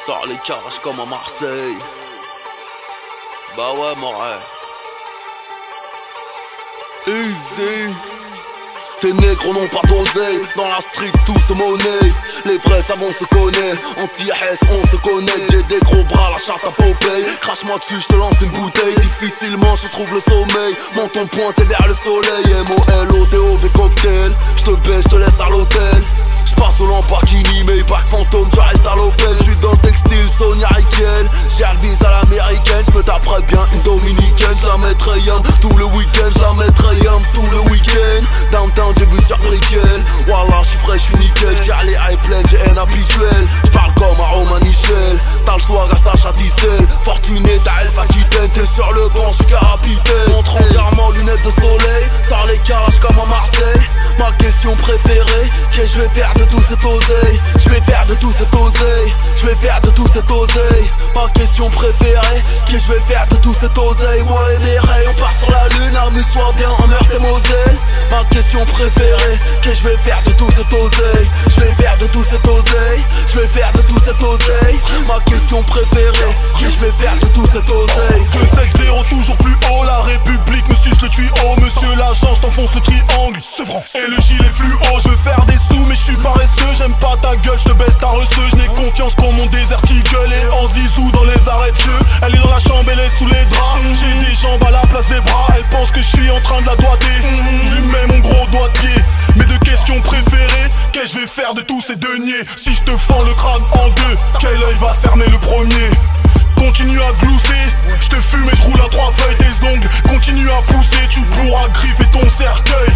sort les carages comme à Marseille. Bah ouais, mon rêve. Easy. Tes négros n'ont pas d'oseille. Dans la street tout se monnaie. Les vrais savants se connaissent. Anti-S on se connaît. J'ai des gros bras, la charte à Popeye. Crache-moi dessus, je te lance une bouteille. Difficilement je trouve le sommeil. Menton pointé vers le soleil. M-O-L-O-D-O-V cocktail. Je te baisse, je te laisse à l'hôtel. J'passe au Lamborghini, Maybach fantôme, tu restes à l'Opel. J'suis dans le textile, Sonia Riquel. J'ai le bise à l'américaine, j'me taperais bien une dominicaine. J'la mettrais yam tout le week-end, j'la mettrais yam tout le week-end. Downtown j'ai vu sur Brickell. Wallah j'suis frais, j'suis nickel. J'ai les high planes, j'ai un habituel. J'parle comme à Romain Michel. T'as le soir à Sacha Distel. Fortuné, t'as Elf Aquitaine. T'es sur le banc, j'suis capitaine. Montre entièrement lunettes de soleil. Sors les calages comme à Marseille. Ma question préférée, qu'est-ce que je vais faire de tout cet oseille? Je vais faire de tout cet oseille. Je vais faire de tout cet oseille. Ma question préférée, qu'est-ce que je vais faire de tout cet oseille? Moi et mes rayons, on part sur la lune. Amuse-toi bien en Meurthe et Moselle. Ma question préférée, qu'est-ce que je vais faire de tout cet oseille? Je vais faire de tout cet oseille. Je vais faire de tout cet oseille. Ma question préférée, qu'est-ce que je vais faire de tout cet oseille? 2-5-0 toujours plus haut, la République me suce le tuyau. Monsieur l'agent, je t'enfonce le triangle, Sevran. Et le gilet fluo, je veux faire des sous mais je suis paresseux. J'aime pas ta gueule, je te baisse ta receuse. Je n'ai confiance qu'en mon désert Eagle. Et en zizou dans les arrêts de jeu. Elle est dans la chambre, elle est sous les draps. J'ai des jambes à la place des bras. Elle pense que je suis en train de la doigter. Je lui mets mon gros doigt de pied. Mes deux questions préférées, qu'est-ce que je vais faire de tous ces deniers? Si je te fends le crâne en deux, quel œil va se fermer le premier? Continue à glousser, je te fume et je roule à 3 feuilles. Tes ongles continue à pousser, tu pourras griffer ton cercueil.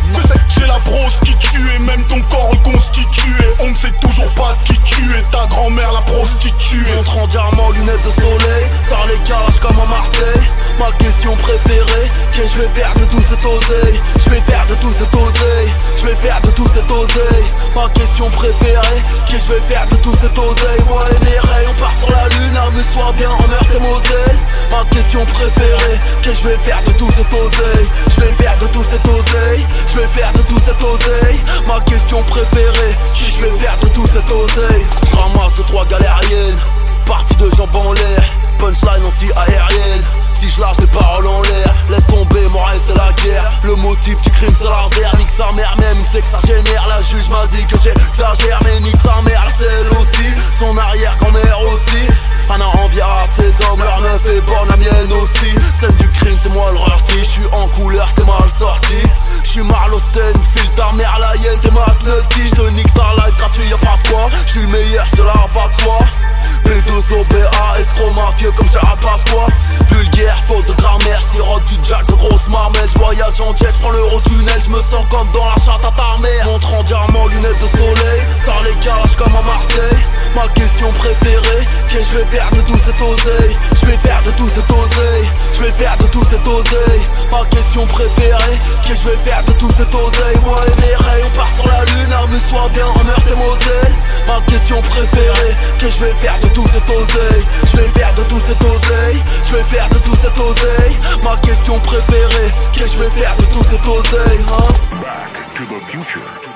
J'ai la brosse qui tue et même ton corps reconstitué. On ne sait toujours pas qui tu es, ta grand-mère la prostituée. Montre en diamant, lunettes de soleil. Sors les calages comme à Marseille. Ma question préférée, qu'est-ce que je vais faire de tout cet oseille? Je vais faire de tout cet oseille. Je vais faire de tout cet oseille. Ma question préférée, qu'est-ce que je vais faire de tout cet oseille? Moi et mes rayons, on part sur la lune. Amuse-toi bien en Meurthe et Moselle. Ma question préférée, qu'est-ce que je vais faire de tout cet oseille? Je vais faire de tout cet oseille. Je vais faire de tout cet oseille. Ma question préférée, qu'est-ce que je vais faire de tout cet oseille? Je ramasse 2-3 galériennes, partie de jambes en l'air, punchline anti-aérienne. Si je lâche des paroles en l'air, laisse tomber, mon rêve c'est la guerre. Le motif du crime c'est l'artère. Nique sa mère même, c'est que ça génère. La juge m'a dit que j'exagère, mais nique sa mère, c'est elle aussi. Son arrière-grand-mère aussi. On a envie à ces hommes, leur meuf est bonne, la mienne aussi. Scène du crime c'est moi le rorty. J'suis en couleur, t'es mal sorti. J'suis Marlosten, file ta mère la hyène, t'es McNulty. J'te nique ta life gratuit, y'a pas de quoi. J'suis le meilleur, cela va de soi. B2OBA, escroc mafieux comme Gérard Pasqua. Vulgaire, faute de grammaire, sirote du jack de grosse marmette. J'voyage en jet, j'prends l'Eurotunnel, j'me sens comme dans la chatte à ta mère. Montre en diamant, lunettes de soleil. Sors les calages comme à Marseille. Ma question préférée, qu'est-ce que je vais faire de tout cet oseille? Je vais faire de tout cet oseille. Je vais faire de tout cet oseille. Ma question préférée, qu'est-ce que je vais faire de tout cet oseille? Moi et mes rayons, on part sur la lune. Amuse-toi bien en Meurthe et Moselle. Ma question préférée, qu'est-ce que je vais faire de tout cet oseille? Je vais faire de tout cet oseille. Je vais faire de tout cet oseille. Ma question préférée, qu'est-ce que je vais faire de tout cet oseille, hein? Back to the future.